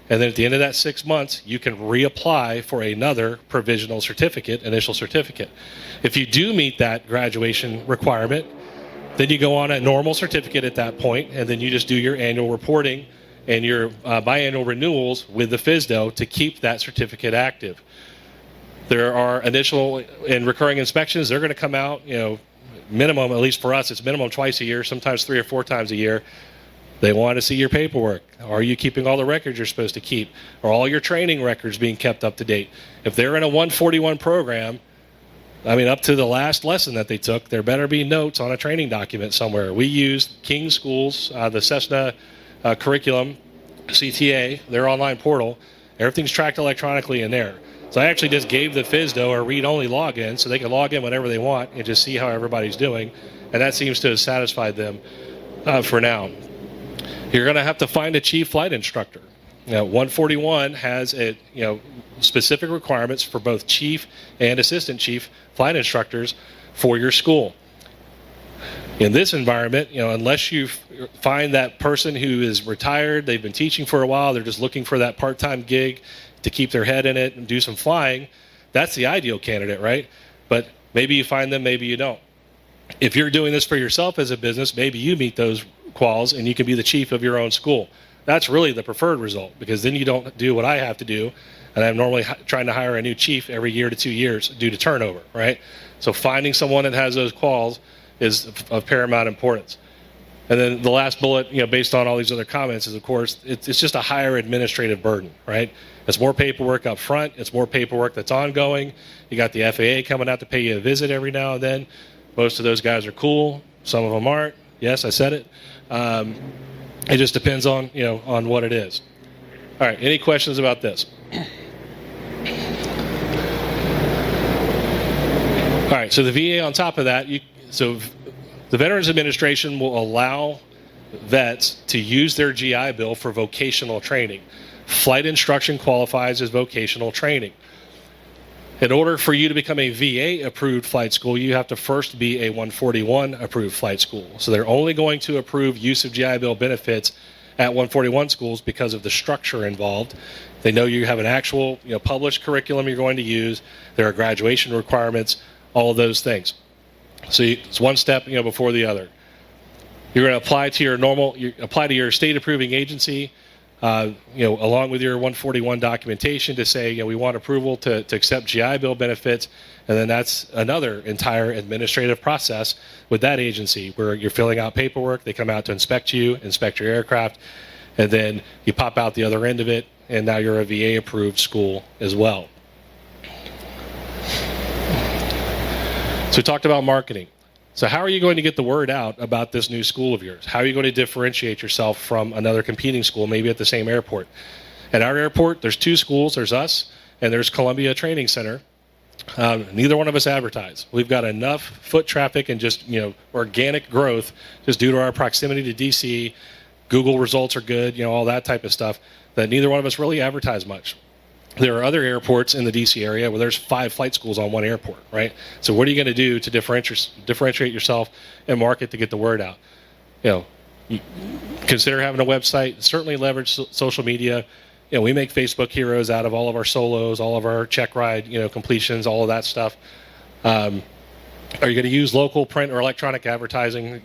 And then at the end of that 6 months, you can reapply for another provisional certificate, initial certificate. If you do meet that graduation requirement, then you go on a normal certificate at that point, and then you just do your annual reporting and your biannual renewals with the FSDO to keep that certificate active. There are initial and recurring inspections. They're going to come out, minimum, at least for us, it's minimum twice a year, sometimes 3 or 4 times a year. They want to see your paperwork. Are you keeping all the records you're supposed to keep? Are all your training records being kept up to date? If they're in a 141 program, up to the last lesson that they took, there better be notes on a training document somewhere. We use King Schools, the Cessna curriculum, CTA, their online portal. Everything's tracked electronically in there. So I actually just gave the FSDO a read-only login so they can log in whenever they want and just see how everybody's doing. And that seems to have satisfied them for now. You're going to have to find a chief flight instructor. 141 has specific requirements for both chief and assistant chief flight instructors for your school. In this environment, unless you find that person who is retired, they've been teaching for a while, they're just looking for that part-time gig to keep their head in it and do some flying, that's the ideal candidate, right? But maybe you find them, maybe you don't. If you're doing this for yourself as a business, maybe you meet those quals and you can be the chief of your own school. That's really the preferred result, because then you don't do what I have to do, and I'm normally trying to hire a new chief every year to 2 years due to turnover, right? So finding someone that has those quals is of paramount importance. And then the last bullet, based on all these other comments, is, of course, it's just a higher administrative burden, right? It's more paperwork up front. It's more paperwork that's ongoing. You got the FAA coming out to pay you a visit every now and then. Most of those guys are cool. Some of them aren't. Yes, I said it. It just depends on, on what it is. All right, any questions about this? All right, so the VA on top of that, so the Veterans Administration will allow vets to use their GI Bill for vocational training. Flight instruction qualifies as vocational training. In order for you to become a VA-approved flight school, you have to first be a 141-approved flight school. So they're only going to approve use of GI Bill benefits at 141 schools because of the structure involved. They know you have an actual published curriculum you're going to use. There are graduation requirements, all of those things. So it's one step before the other. You're going to apply to your state approving agency, along with your 141 documentation to say, we want approval to accept GI Bill benefits, and then that's another entire administrative process with that agency where you're filling out paperwork. They come out to inspect you, inspect your aircraft, and then you pop out the other end of it, and now you're a VA approved school as well. So we talked about marketing. So how are you going to get the word out about this new school of yours? How are you going to differentiate yourself from another competing school, maybe at the same airport? At our airport, there's two schools. There's us, and there's Columbia Training Center. Neither one of us advertise. We've got enough foot traffic and just organic growth just due to our proximity to DC. Google results are good, all that type of stuff, that neither one of us really advertise much. There are other airports in the DC area where there's 5 flight schools on one airport, right? So what are you going to do to differentiate yourself and market to get the word out? You consider having a website. Certainly leverage social media. We make Facebook heroes out of all of our solos, all of our check ride, completions, all of that stuff. Are you going to use local print or electronic advertising?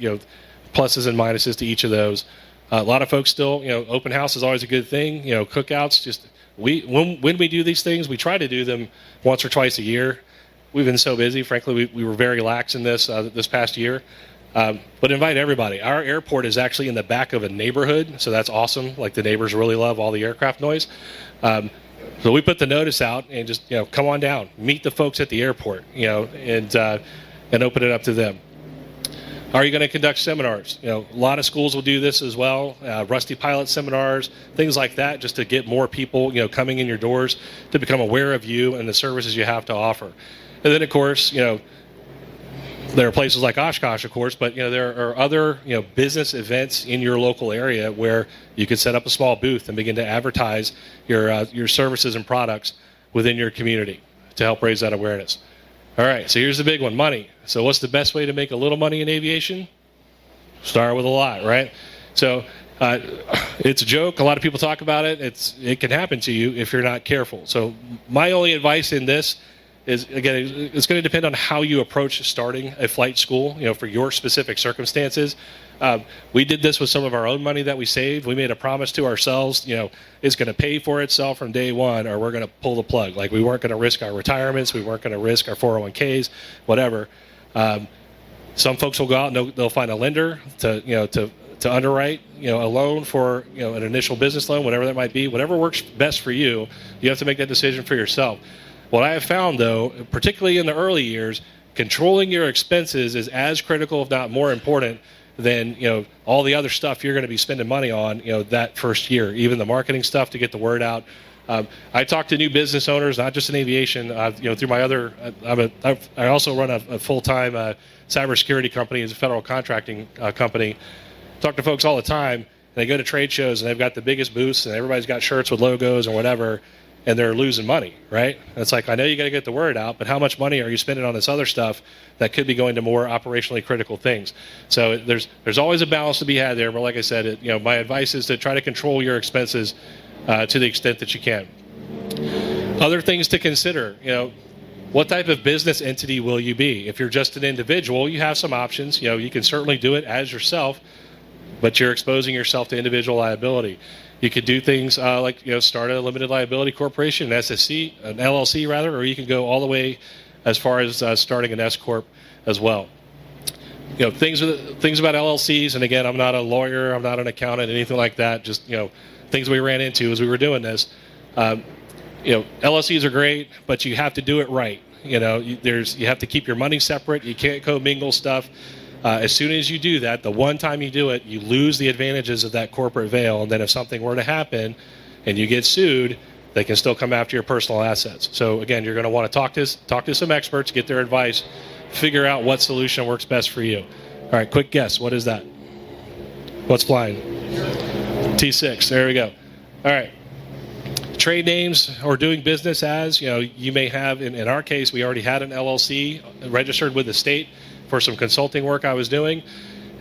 Pluses and minuses to each of those. A lot of folks still, open house is always a good thing. Cookouts, just when we do these things, we try to do them once or twice a year. We've been so busy. Frankly, we were very lax in this past year. But invite everybody. Our airport is actually in the back of a neighborhood, so that's awesome. Like, the neighbors really love all the aircraft noise. So we put the notice out and just come on down, meet the folks at the airport, and open it up to them. Are you going to conduct seminars? A lot of schools will do this as well. Rusty pilot seminars, things like that, just to get more people, coming in your doors to become aware of you and the services you have to offer. And then, of course, there are places like Oshkosh, of course, but there are other business events in your local area where you could set up a small booth and begin to advertise your services and products within your community to help raise that awareness. All right, so here's the big one, money. So what's the best way to make a little money in aviation? Start with a lot, right? So it's a joke. A lot of people talk about it. It can happen to you if you're not careful. So my only advice in this is, again, it's going to depend on how you approach starting a flight school, for your specific circumstances. We did this with some of our own money that we saved. We made a promise to ourselves, it's going to pay for itself from day one, or we're going to pull the plug. Like, we weren't going to risk our retirements. We weren't going to risk our 401ks, whatever. Some folks will go out and they'll find a lender to underwrite, a loan for, an initial business loan, whatever that might be. Whatever works best for you, you have to make that decision for yourself. What I have found, though, particularly in the early years, controlling your expenses is as critical, if not more important, than all the other stuff you're going to be spending money on that first year. Even the marketing stuff to get the word out. I talk to new business owners, not just in aviation. Through my other, I also run a full-time cybersecurity company as a federal contracting company. Talk to folks all the time. And they go to trade shows and they've got the biggest booths and everybody's got shirts with logos or whatever. And they're losing money, right? And it's like, I know you got to get the word out, but how much money are you spending on this other stuff that could be going to more operationally critical things? So there's always a balance to be had there. But like I said, my advice is to try to control your expenses to the extent that you can. Other things to consider, what type of business entity will you be? If you're just an individual, you have some options. You can certainly do it as yourself, but you're exposing yourself to individual liability. You could do things like start a limited liability corporation, an LLC rather, or you can go all the way as far as starting an S corp as well. Things about LLCs, and again, I'm not a lawyer, I'm not an accountant, anything like that. Just things we ran into as we were doing this. LLCs are great, but you have to do it right. You have to keep your money separate. You can't commingle stuff. As soon as you do that, the one time you do it, you lose the advantages of that corporate veil. And then if something were to happen and you get sued, they can still come after your personal assets. So again, you're going to want to talk to some experts, get their advice, figure out what solution works best for you. All right, quick guess. What is that? What's flying? T6. There we go. All right. Trade names or doing business as, you may have, in our case, we already had an LLC registered with the state for some consulting work I was doing.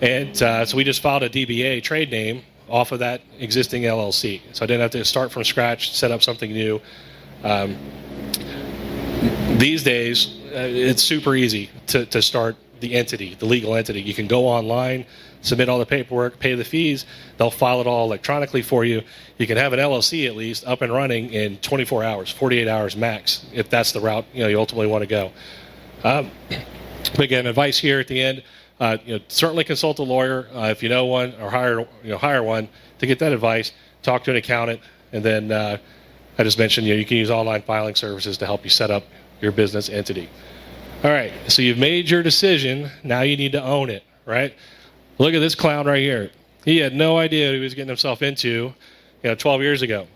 And so we just filed a DBA trade name. off of that existing LLC. So I didn't have to start from scratch, set up something new. These days, it's super easy to start the entity, the legal entity. You can go online, submit all the paperwork, pay the fees. They'll file it all electronically for you. You can have an LLC at least up and running in 24 hours, 48 hours max, if that's the route you ultimately want to go. Again, advice here at the end. Certainly consult a lawyer if you know one, or hire one to get that advice. Talk to an accountant, and then I just mentioned you can use online filing services to help you set up your business entity. All right, so you've made your decision. Now you need to own it, right? Look at this clown right here. He had no idea what he was getting himself into 12 years ago.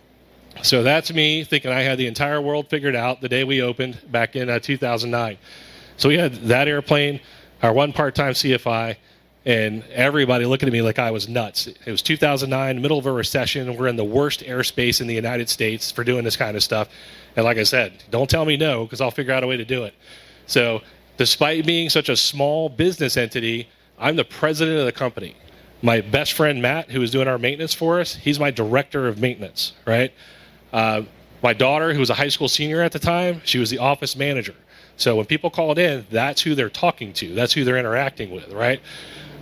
So that's me thinking I had the entire world figured out the day we opened back in 2009. So we had that airplane, our one part-time CFI, and everybody looking at me like I was nuts. It was 2009, middle of a recession. We're in the worst airspace in the United States for doing this kind of stuff. And like I said, don't tell me no, because I'll figure out a way to do it. So despite being such a small business entity, I'm the president of the company. My best friend, Matt, who was doing our maintenance for us, he's my director of maintenance, right? My daughter, who was a high school senior at the time, she was the office manager. So when people called in, that's who they're talking to. That's who they're interacting with, right?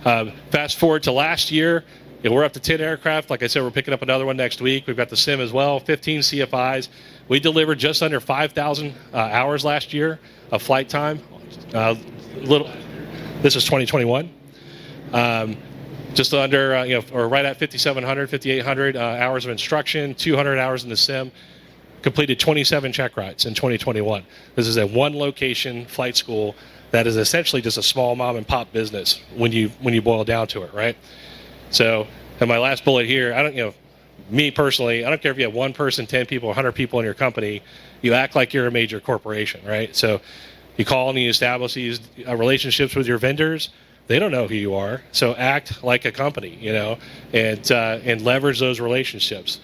Fast forward to last year, we're up to 10 aircraft. Like I said, we're picking up another one next week. We've got the sim as well, 15 CFIs. We delivered just under 5,000 hours last year of flight time. This is 2021. Just under, or right at 5,700, 5,800 hours of instruction, 200 hours in the sim. Completed 27 check rides in 2021. This is a one-location flight school that is essentially just a small mom-and-pop business when you boil down to it, right? So, and my last bullet here, me personally, I don't care if you have one person, 10 people, 100 people in your company, you act like you're a major corporation, right? So you call and you establish these relationships with your vendors. They don't know who you are, so act like a company, and leverage those relationships.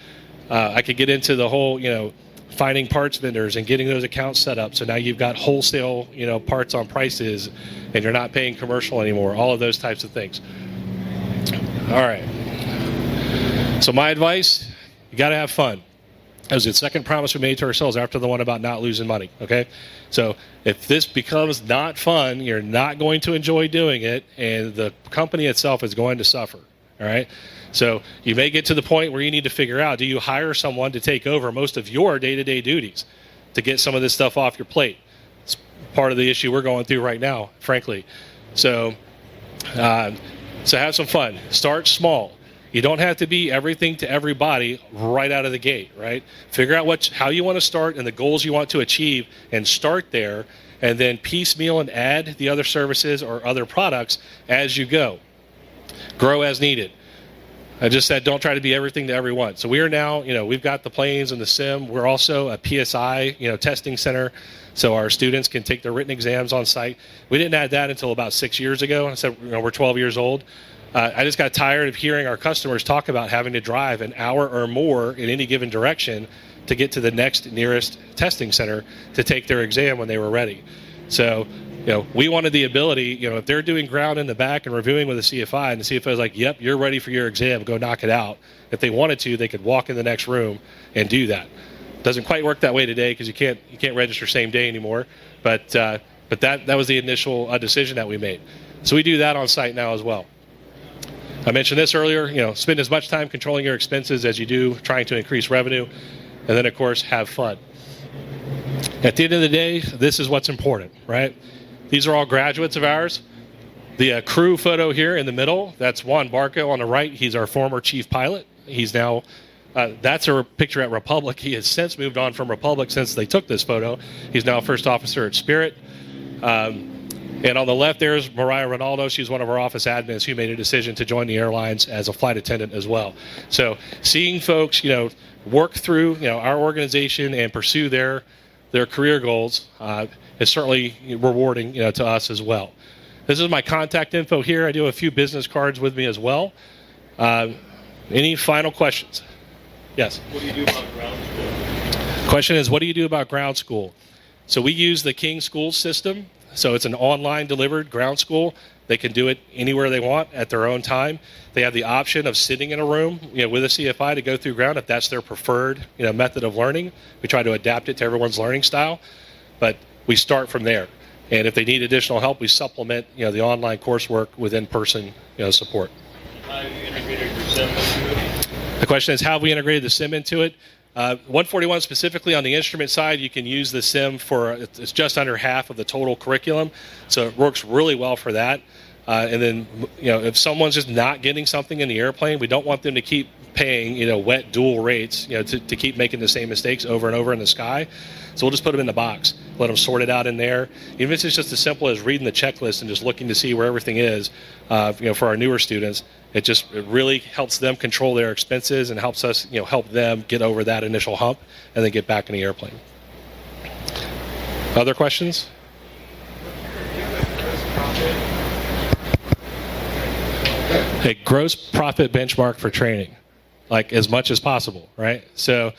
I could get into the whole, finding parts vendors and getting those accounts set up. So now you've got wholesale, parts on prices, and you're not paying commercial anymore. All of those types of things. All right. So my advice, you got to have fun. That was the second promise we made to ourselves after the one about not losing money, okay? So if this becomes not fun, you're not going to enjoy doing it, and the company itself is going to suffer, all right? So you may get to the point where you need to figure out, do you hire someone to take over most of your day-to-day duties to get some of this stuff off your plate? It's part of the issue we're going through right now, frankly. So have some fun. Start small. You don't have to be everything to everybody right out of the gate, right? Figure out how you want to start and the goals you want to achieve, and start there, and then piecemeal and add the other services or other products as you go. Grow as needed. I just said don't try to be everything to everyone. So we are now, we've got the planes and the sim. We're also a PSI, testing center, so our students can take their written exams on site. We didn't add that until about 6 years ago. I said, we're 12 years old. I just got tired of hearing our customers talk about having to drive an hour or more in any given direction to get to the next nearest testing center to take their exam when they were ready. So, we wanted the ability, if they're doing ground in the back and reviewing with a CFI, and the CFI is like, yep, you're ready for your exam, go knock it out. If they wanted to, they could walk in the next room and do that. Doesn't quite work that way today because you can't register same day anymore. But that was the initial decision that we made. So we do that on site now as well. I mentioned this earlier, spend as much time controlling your expenses as you do trying to increase revenue. And then, of course, have fun. At the end of the day, this is what's important, right? These are all graduates of ours. The crew photo here in the middle, that's Juan Barco on the right. He's our former chief pilot. He's now, that's a picture at Republic. He has since moved on from Republic since they took this photo. He's now first officer at Spirit. And on the left there is Mariah Ronaldo. She's one of our office admins who made a decision to join the airlines as a flight attendant as well. So seeing folks, work through, our organization and pursue their career goals is certainly rewarding, to us as well. This is my contact info here. I do have a few business cards with me as well. Any final questions? Yes. What do you do about ground school? Question is, what do you do about ground school? So we use the King School system. So it's an online delivered ground school. They can do it anywhere they want at their own time. They have the option of sitting in a room, with a CFI to go through ground if that's their preferred, method of learning. We try to adapt it to everyone's learning style, but we start from there. And if they need additional help, we supplement, the online coursework with in-person, support. How have you integrated your sim into it? The question is, how have we integrated the sim into it? 141 specifically on the instrument side, you can use the sim for, it's just under half of the total curriculum. So it works really well for that. And then, if someone's just not getting something in the airplane, we don't want them to keep paying, wet dual rates, to keep making the same mistakes over and over in the sky. So we'll just put them in the box, let them sort it out in there. Even if it's just as simple as reading the checklist and just looking to see where everything is, for our newer students, it really helps them control their expenses and helps us, help them get over that initial hump and then get back in the airplane. Other questions? A gross profit benchmark for training, like as much as possible, right? So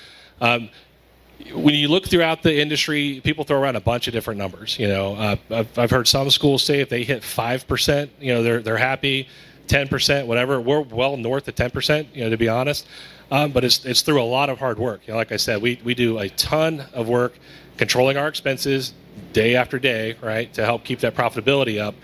when you look throughout the industry, people throw around a bunch of different numbers. I've heard some schools say if they hit 5%, they're happy. 10%, whatever. We're well north of 10%, to be honest. But it's through a lot of hard work. Like I said, we do a ton of work controlling our expenses day after day, right, to help keep that profitability up.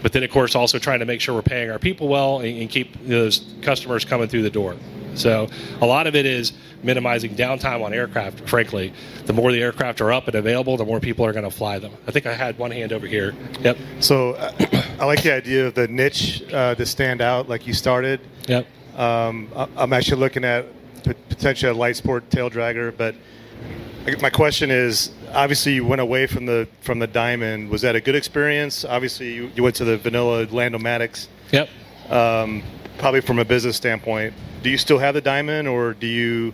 But then, of course, also trying to make sure we're paying our people well and keep those customers coming through the door. So a lot of it is minimizing downtime on aircraft, frankly. The more the aircraft are up and available, the more people are going to fly them. I think I had one hand over here. Yep. So I like the idea of the niche to stand out like you started. Yep. I'm actually looking at potentially a light sport tail dragger, but my question is, obviously you went away from the Diamond. Was that a good experience? Obviously you went to the vanilla Landomatics. Yep. Probably from a business standpoint. Do you still have the Diamond, or do you?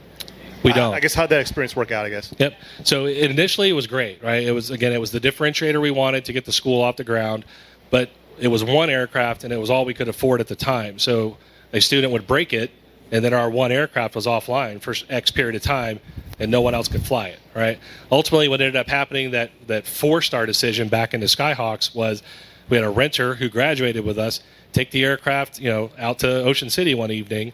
We don't. I guess how'd that experience work out, I guess? Yep. So initially it was great, right? It was the differentiator we wanted to get the school off the ground, but it was one aircraft and it was all we could afford at the time. So a student would break it, and then our one aircraft was offline for X period of time, and no one else could fly it, right? Ultimately, what ended up happening, that 4-star decision back into Skyhawks, was we had a renter who graduated with us take the aircraft, out to Ocean City one evening,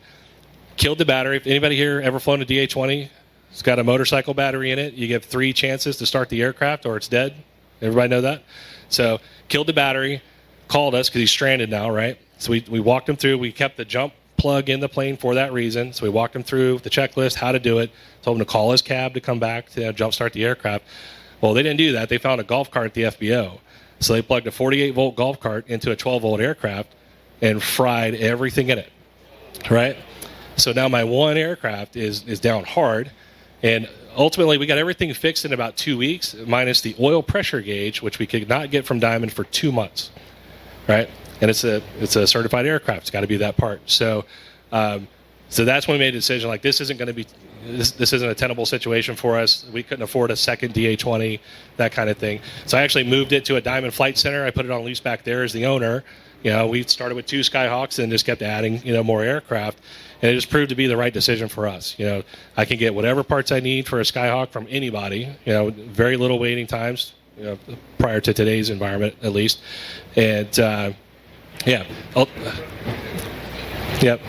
killed the battery. If anybody here ever flown a DA-20, it's got a motorcycle battery in it. You give 3 chances to start the aircraft or it's dead. Everybody know that? So killed the battery, called us because he's stranded now, right? So we walked him through. We kept the jump plug in the plane for that reason. So we walked him through the checklist, how to do it, told him to call his cab to come back to jump start the aircraft. Well, they didn't do that. They found a golf cart at the FBO. So they plugged a 48-volt golf cart into a 12-volt aircraft and fried everything in it, right? So now my one aircraft is down hard, and ultimately we got everything fixed in about 2 weeks, minus the oil pressure gauge, which we could not get from Diamond for 2 months, right? And it's a certified aircraft. It's got to be that part. So so that's when we made a decision, like this isn't going to be, this isn't a tenable situation for us. We couldn't afford a second DA-20, that kind of thing. So I actually moved it to a Diamond Flight Center. I put it on lease back there as the owner. We started with 2 Skyhawks and just kept adding, more aircraft. And it just proved to be the right decision for us. I can get whatever parts I need for a Skyhawk from anybody, very little waiting times, prior to today's environment, at least. And, yeah. Yep.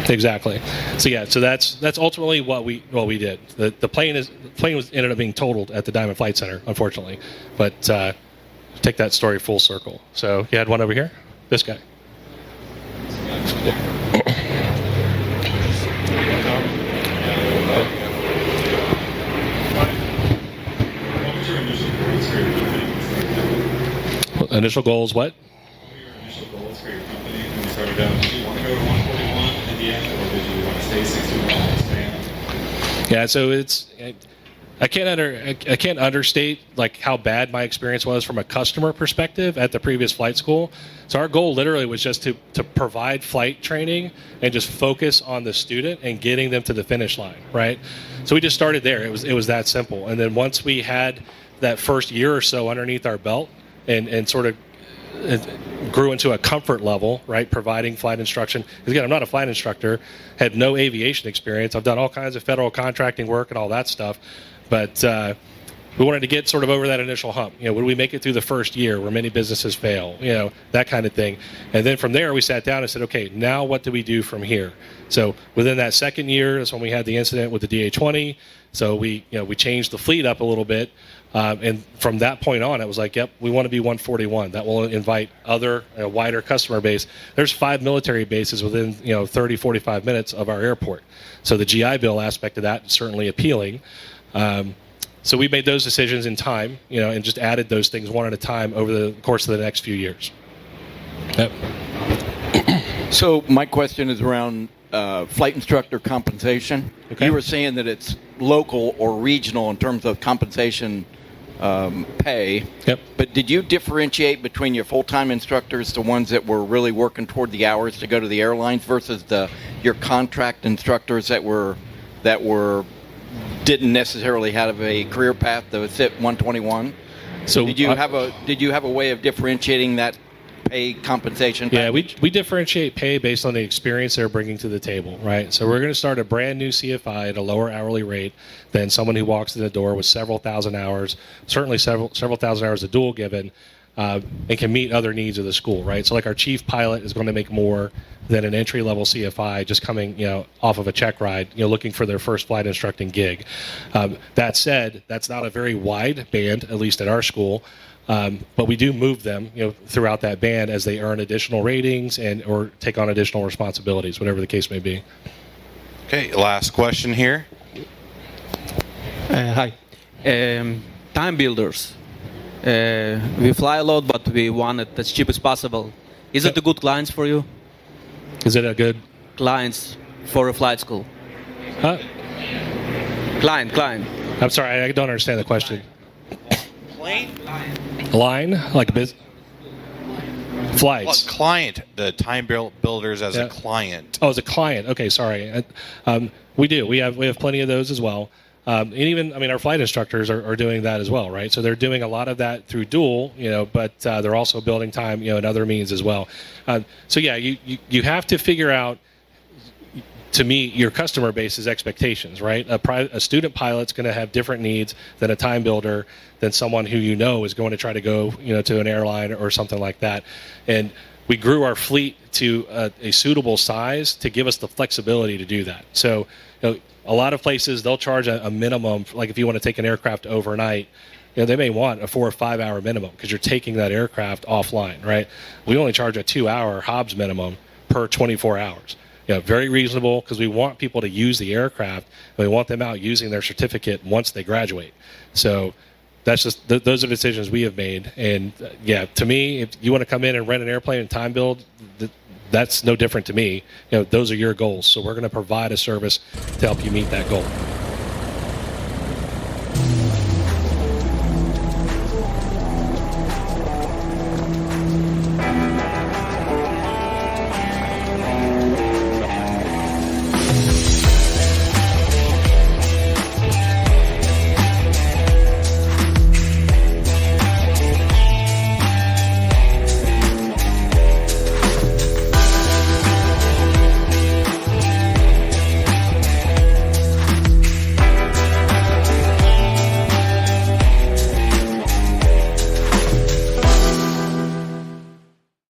Exactly. So that's ultimately what we did. The plane ended up being totaled at the Diamond Flight Center, unfortunately. But take that story full circle. So you had one over here? This guy. Initial goals, what? What were your initial goals for your company when you started out? Did you want to go to 141 in the end, or did you want to stay 61 and expand? Yeah, so I can't understate like how bad my experience was from a customer perspective at the previous flight school. So our goal literally was just to provide flight training and just focus on the student and getting them to the finish line, right? So we just started there. It was that simple. And then once we had that first year or so underneath our belt and sort of grew into a comfort level, right, providing flight instruction. Because again, I'm not a flight instructor, had no aviation experience. I've done all kinds of federal contracting work and all that stuff. But we wanted to get sort of over that initial hump. Would we make it through the first year where many businesses fail? That kind of thing. And then from there, we sat down and said, okay, now what do we do from here? So within that second year, that's when we had the incident with the DA-20. So we changed the fleet up a little bit. And from that point on, it was like, yep, we want to be 141. That will invite other wider customer base. There's 5 military bases within 30, 45 minutes of our airport. So the GI Bill aspect of that is certainly appealing. So we made those decisions in time, and just added those things one at a time over the course of the next few years. Yep. So my question is around flight instructor compensation. Okay. You were saying that it's local or regional in terms of compensation pay. Yep. But did you differentiate between your full-time instructors, the ones that were really working toward the hours to go to the airlines, versus your contract instructors that didn't necessarily have a career path to sit 121? So did you have a way of differentiating that pay compensation package? Yeah, we differentiate pay based on the experience they're bringing to the table, right? So we're going to start a brand new CFI at a lower hourly rate than someone who walks in the door with several thousand hours, certainly several thousand hours of dual given, and can meet other needs of the school, right? So like our chief pilot is going to make more than an entry-level CFI just coming, off of a check ride, looking for their first flight instructing gig. That said, that's not a very wide band, at least at our school. But we do move them, throughout that band as they earn additional ratings or take on additional responsibilities, whatever the case may be. Okay, last question here. Hi. Time builders. We fly a lot, but we want it as cheap as possible. Is it a good clients for you? Is it a good Clients for a flight school. Client. I'm sorry, I don't understand the question. Line, like flights. Client, the time builders as a client. Oh, as a client. Okay, sorry. We do. We have plenty of those as well. And even, our flight instructors are doing that as well, right? So they're doing a lot of that through dual, but they're also building time, in other means as well. So yeah, you have to figure out to meet your customer base's expectations, right? A student pilot's going to have different needs than a time builder, than someone who is going to try to go, to an airline or something like that. And we grew our fleet to a suitable size to give us the flexibility to do that. So, a lot of places, they'll charge a minimum, like if you want to take an aircraft overnight, they may want a 4 or 5 hour minimum because you're taking that aircraft offline, right? We only charge a 2 hour Hobbs minimum per 24 hours. Very reasonable because we want people to use the aircraft and we want them out using their certificate once they graduate. So that's just those are decisions we have made. And to me, if you want to come in and rent an airplane and time build, that's no different to me. Those are your goals. So we're going to provide a service to help you meet that goal.